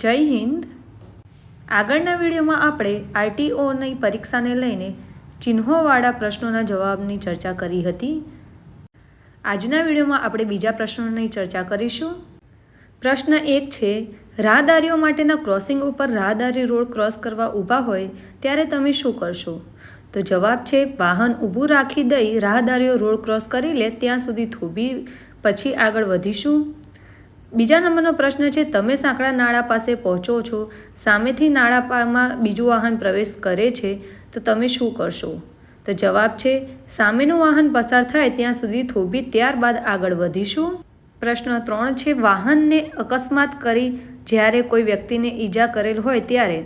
જય હિન્દ। આગળના વિડીયોમાં આપણે આરટીઓની પરીક્ષાને લઈને ચિહ્નોવાળા પ્રશ્નોના જવાબની ચર્ચા કરી હતી। આજના વિડીયોમાં આપણે બીજા પ્રશ્નોની ચર્ચા કરીશું। પ્રશ્ન 1 છે, રાહદારીઓ માટેના ક્રોસિંગ ઉપર રાહદારી રોડ ક્રોસ કરવા ઊભા હોય ત્યારે તમે શું કરશો? તો જવાબ છે, વાહન ઊભું રાખી દઈ રાહદારીઓ રોડ ક્રોસ કરી લે ત્યાં સુધી થોભી પછી આગળ વધીશું। બીજા નંબરનો પ્રશ્ન છે, તમે સાંકડા નાળા પાસે પહોંચો છો, સામેથી નાળામાં બીજું વાહન પ્રવેશ કરે છે તો તમે શું કરશો? તો જવાબ છે, સામેનું વાહન પસાર થાય ત્યાં સુધી થોભી ત્યારબાદ આગળ વધીશું। પ્રશ્ન 3 છે, વાહનને અકસ્માત કરી જ્યારે કોઈ વ્યક્તિને ઈજા કરેલ હોય ત્યારે?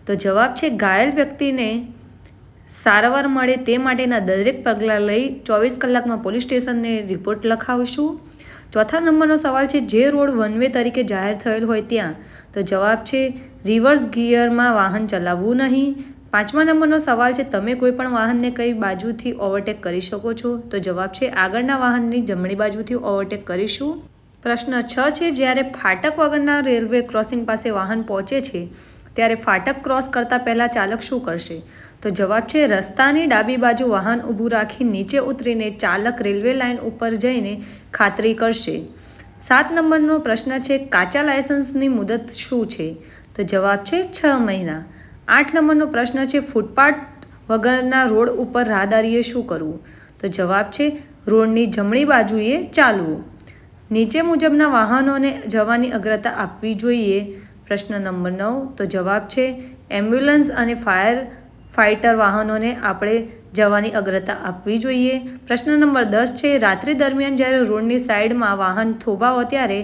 તો જવાબ છે, ઘાયલ વ્યક્તિને સારવાર મળે તે માટેના દરેક પગલાં લઈ 24 કલાકમાં પોલીસ સ્ટેશનને રિપોર્ટ લખાવશું। ચોથા નંબરનો સવાલ છે, જે રોડ વન વે તરીકે જાહેર થયેલ હોય ત્યાં? તો જવાબ છે, રિવર્સ ગિયરમાં વાહન ચલાવવું નહીં। પાંચમા નંબરનો સવાલ છે, તમે કોઈપણ વાહનને કઈ બાજુથી ઓવરટેક કરી શકો છો? તો જવાબ છે, આગળના વાહનની જમણી બાજુથી ઓવરટેક કરીશું। પ્રશ્ન 6 છે, જ્યારે ફાટક વગરના રેલવે ક્રોસિંગ પાસે વાહન પહોંચે છે ત્યારે ફાટક ક્રોસ કરતાં પહેલાં ચાલક શું કરશે? તો જવાબ છે, રસ્તાની ડાબી બાજુ વાહન ઊભું રાખી નીચે ઉતરીને ચાલક રેલવે લાઇન ઉપર જઈને ખાતરી કરશે। 7 નંબરનો પ્રશ્ન છે, કાચા લાયસન્સની મુદત શું છે? તો જવાબ છે, 6 મહિના। 8 નંબરનો પ્રશ્ન છે, ફૂટપાથ વગરના રોડ ઉપર રાહદારીએ શું કરવું? તો જવાબ છે, રોડની જમણી બાજુએ ચાલવું। નીચે મુજબના વાહનોને જવાની અગ્રતા આપવી જોઈએ। પ્રશ્ન નંબર 9, તો જવાબ છે, એમ્બ્યુલન્સ અને ફાયર ફાઇટર વાહનોને આપણે જવાની અગ્રતા આપવી જોઈએ। પ્રશ્ન નંબર 10 છે, રાત્રિ દરમિયાન જ્યારે રોડની સાઈડમાં વાહન થોભાવો ત્યારે?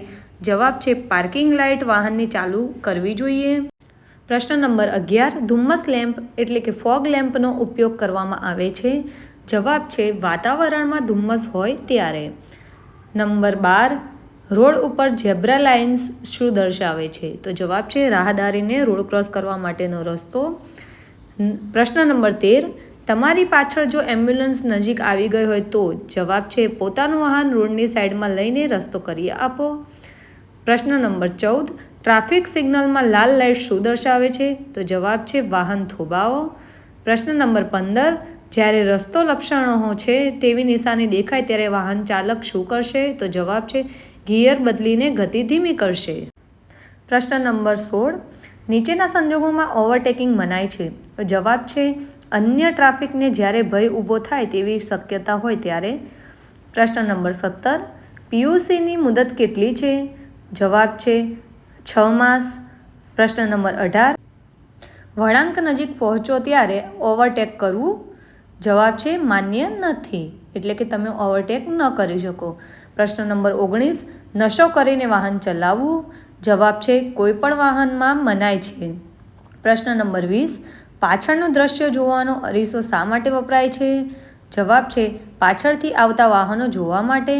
જવાબ છે, પાર્કિંગ લાઇટ વાહનની ચાલુ કરવી જોઈએ। પ્રશ્ન નંબર 11, ધુમ્મસ લેમ્પ એટલે કે ફોગ લેમ્પનો ઉપયોગ કરવામાં આવે છે? જવાબ છે, વાતાવરણમાં ધુમ્મસ હોય ત્યારે। નંબર 12, રોડ ઉપર ઝેબ્રા લાઇન્સ શું દર્શાવે છે? તો જવાબ છે, રાહદારીને રોડ ક્રોસ કરવા માટેનો રસ્તો। પ્રશ્ન નંબર 13, તમારી પાછળ જો એમ્બ્યુલન્સ નજીક આવી ગઈ હોય તો? જવાબ છે, પોતાનું વાહન રોડની સાઈડમાં લઈને રસ્તો કરી આપો। પ્રશ્ન નંબર 14, ટ્રાફિક સિગ્નલમાં લાલ લાઇટ શું દર્શાવે છે? તો જવાબ છે, વાહન થોભાવો। પ્રશ્ન નંબર 15, જ્યારે રસ્તો લપસણો છે તેવી નિશાની દેખાય ત્યારે વાહન ચાલક શું કરશે? તો જવાબ છે, ગિયર બદલીને ગતિ ધીમી કરશે। પ્રશ્ન નંબર 16, નીચેના સંજોગોમાં ઓવરટેકિંગ મનાય છે? તો જવાબ છે, અન્ય ટ્રાફિકને જ્યારે ભય ઊભો થાય તેવી શક્યતા હોય ત્યારે। પ્રશ્ન નંબર 17, પીયુસીની મુદત કેટલી છે? જવાબ છે, 6 માસ। પ્રશ્ન નંબર 18, વળાંક નજીક પહોંચો ત્યારે ઓવરટેક કરવું? જવાબ છે, માન્ય નથી, એટલે કે તમે ઓવરટેક ન કરી શકો। પ્રશ્ન નંબર 19, નશો કરીને વાહન ચલાવવું? જવાબ છે, કોઈ પણ વાહનમાં મનાય છે। પ્રશ્ન નંબર 20, પાછળનું દ્રશ્ય જોવાનો અરીસો શા માટે વપરાય છે? જવાબ છે, પાછળથી આવતા વાહનો જોવા માટે।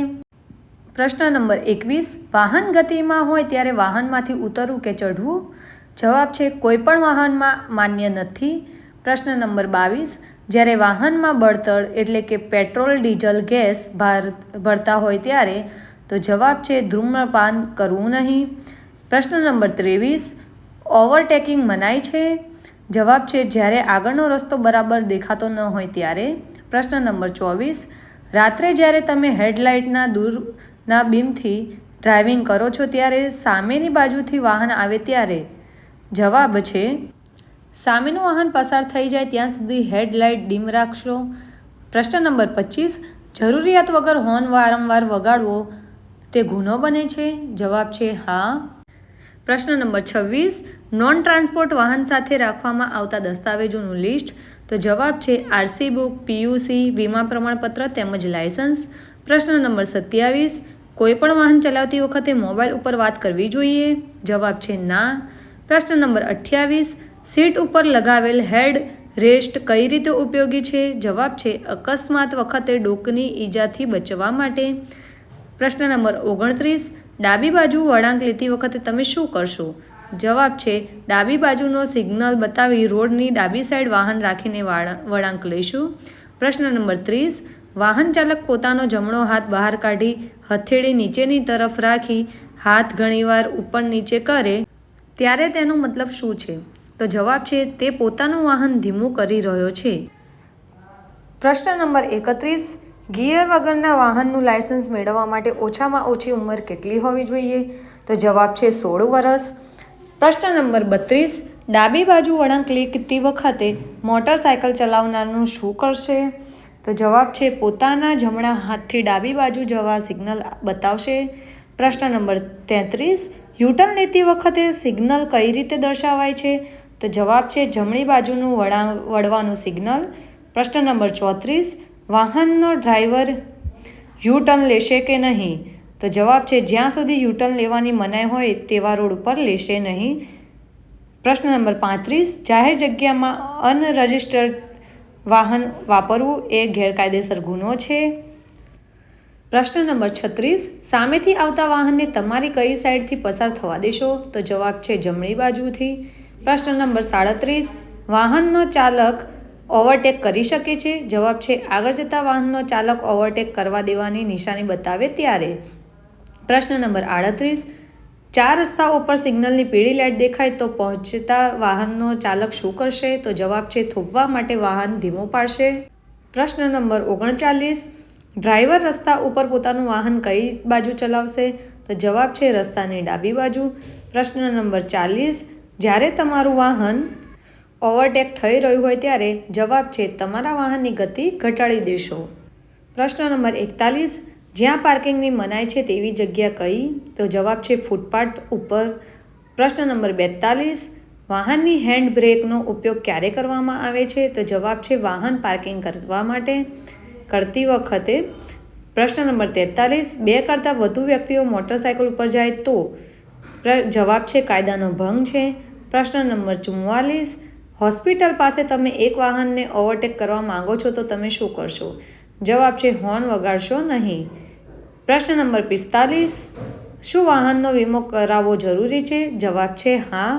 પ્રશ્ન નંબર 21, વાહન ગતિમાં હોય ત્યારે વાહનમાંથી ઉતરવું કે ચઢવું? જવાબ છે, કોઈ પણ વાહનમાં માન્ય નથી। પ્રશ્ન નંબર 22, જ્યારે વાહનમાં બળતણ એટલે કે પેટ્રોલ ડીઝલ ગેસ ભરતા હોય ત્યારે? તો જવાબ છે, ધૂમ્રપાન કરવું નહીં। પ્રશ્ન નંબર 23, ઓવરટેકિંગ મનાય છે? જવાબ છે, જ્યારે આગળનો રસ્તો બરાબર દેખાતો ન હોય ત્યારે। પ્રશ્ન નંબર 24, રાત્રે જ્યારે તમે હેડલાઇટના દૂરના બીમથી ડ્રાઇવિંગ કરો છો ત્યારે સામેની બાજુથી વાહન આવે ત્યારે? જવાબ છે, સામેનું વાહન પસાર થઈ જાય ત્યાં સુધી હેડલાઇટ ડીમ રાખશો। પ્રશ્ન નંબર 25, જરૂરિયાત વગર હોર્ન વારંવાર વગાડવો તે ગુનો બને છે? જવાબ છે, હા। પ્રશ્ન નંબર 26, નોન ટ્રાન્સપોર્ટ વાહન સાથે રાખવામાં આવતા દસ્તાવેજોનું લિસ્ટ? તો જવાબ છે, આરસી બુક, પીયુસી, વીમા પ્રમાણપત્ર તેમજ લાયસન્સ। પ્રશ્ન નંબર 27, કોઈ પણ વાહન ચલાવતી વખતે મોબાઈલ ઉપર વાત કરવી જોઈએ? જવાબ છે, ના। પ્રશ્ન નંબર 28, સીટ ઉપર લગાવેલ હેડ રેસ્ટ કઈ રીતે ઉપયોગી છે? જવાબ છે, અકસ્માત વખતે ડોકની ઈજાથી બચવા માટે। પ્રશ્ન નંબર 29, ડાબી બાજુ વળાંક લેતી વખતે તમે શું કરશો? જવાબ છે, ડાબી બાજુનો સિગ્નલ બતાવી રોડની ડાબી સાઈડ વાહન રાખીને વળાંક લઈશું। પ્રશ્ન નંબર 30, વાહન ચાલક પોતાનો જમણો હાથ બહાર કાઢી હથેળી નીચેની તરફ રાખી હાથ ઘણીવાર ઉપર નીચે કરે ત્યારે તેનો મતલબ શું છે? તો જવાબ છે તે પોતાનું વાહન ધીમું કરી રહ્યો છે. પ્રશ્ન નંબર 31. ગિયર વગરના વાહનનું લાયસન્સ મેળવવા માટે ઓછામાં ઓછી ઉંમર કેટલી હોવી જોઈએ? તો જવાબ છે 16 વર્ષ. પ્રશ્ન નંબર 32. ડાબી બાજુ વળાંક લેતી વખતે મોટરસાયકલ ચલાવનારનું શું કરશે? તો જવાબ છે પોતાના જમણા હાથથી ડાબી બાજુ જવા સિગ્નલ બતાવશે. પ્રશ્ન નંબર 33. યુટર્ન લેતી વખતે સિગ્નલ કઈ રીતે દર્શાવાય છે? તો જવાબ છે જમણી બાજુનું વળવાનું સિગ્નલ. પ્રશ્ન નંબર 34. વાહનનો ડ્રાઈવર યુટર્ન લેશે કે નહીં? તો જવાબ છે જ્યાં સુધી યુટર્ન લેવાની મનાઈ હોય તેવા રોડ ઉપર લેશે નહીં. પ્રશ્ન નંબર 35. જાહેર જગ્યામાં અનરજિસ્ટર્ડ વાહન વાપરવું એ ગેરકાયદેસર ગુનો છે. પ્રશ્ન નંબર 36. સામેથી આવતા વાહનને તમારી કઈ સાઈડથી પસાર થવા દેશો? તો જવાબ છે જમણી બાજુથી. પ્રશ્ન નંબર 37. વાહનનો ચાલક ઓવરટેક કરી શકે છે? જવાબ છે આગળ જતા વાહનનો ચાલક ઓવરટેક કરવા દેવાની નિશાની બતાવે ત્યારે. પ્રશ્ન નંબર 38. 4 રસ્તાઓ પર સિગ્નલની પીળી લાઇટ દેખાય તો પહોંચતા વાહનનો ચાલક શું કરશે? તો જવાબ છે થોભવા માટે વાહન ધીમું પાડશે. પ્રશ્ન નંબર 39. ડ્રાઈવર રસ્તા ઉપર પોતાનું વાહન કઈ બાજુ ચલાવશે? તો જવાબ છે રસ્તાની ડાબી બાજુ. પ્રશ્ન નંબર 40. જ્યારે તમારું વાહન ઓવરટેક થઈ રહ્યું હોય ત્યારે જવાબ છે તમારા વાહનની ગતિ ઘટાડી દેશો. પ્રશ્ન નંબર 41. જ્યાં પાર્કિંગની મનાઈ છે તેવી જગ્યા કઈ? તો જવાબ છે ફૂટપાથ ઉપર. પ્રશ્ન નંબર 42. વાહનની હેન્ડ બ્રેકનો ઉપયોગ ક્યારે કરવામાં આવે છે? તો જવાબ છે વાહન પાર્કિંગ કરવા માટે કરતી વખતે. પ્રશ્ન નંબર 43. 2 કરતાં વધુ વ્યક્તિઓ મોટરસાયકલ ઉપર જાય તો જવાબ છે કાયદાનો ભંગ છે. પ્રશ્ન નંબર 44. હોસ્પિટલ પાસે તમે એક વાહનને ઓવરટેક કરવા માંગો છો તો તમે શું કરશો? જવાબ છે હોર્ન વગાડશો નહીં. પ્રશ્ન નંબર 45. શું વાહનનો વીમો કરાવવો જરૂરી છે? જવાબ છે હા.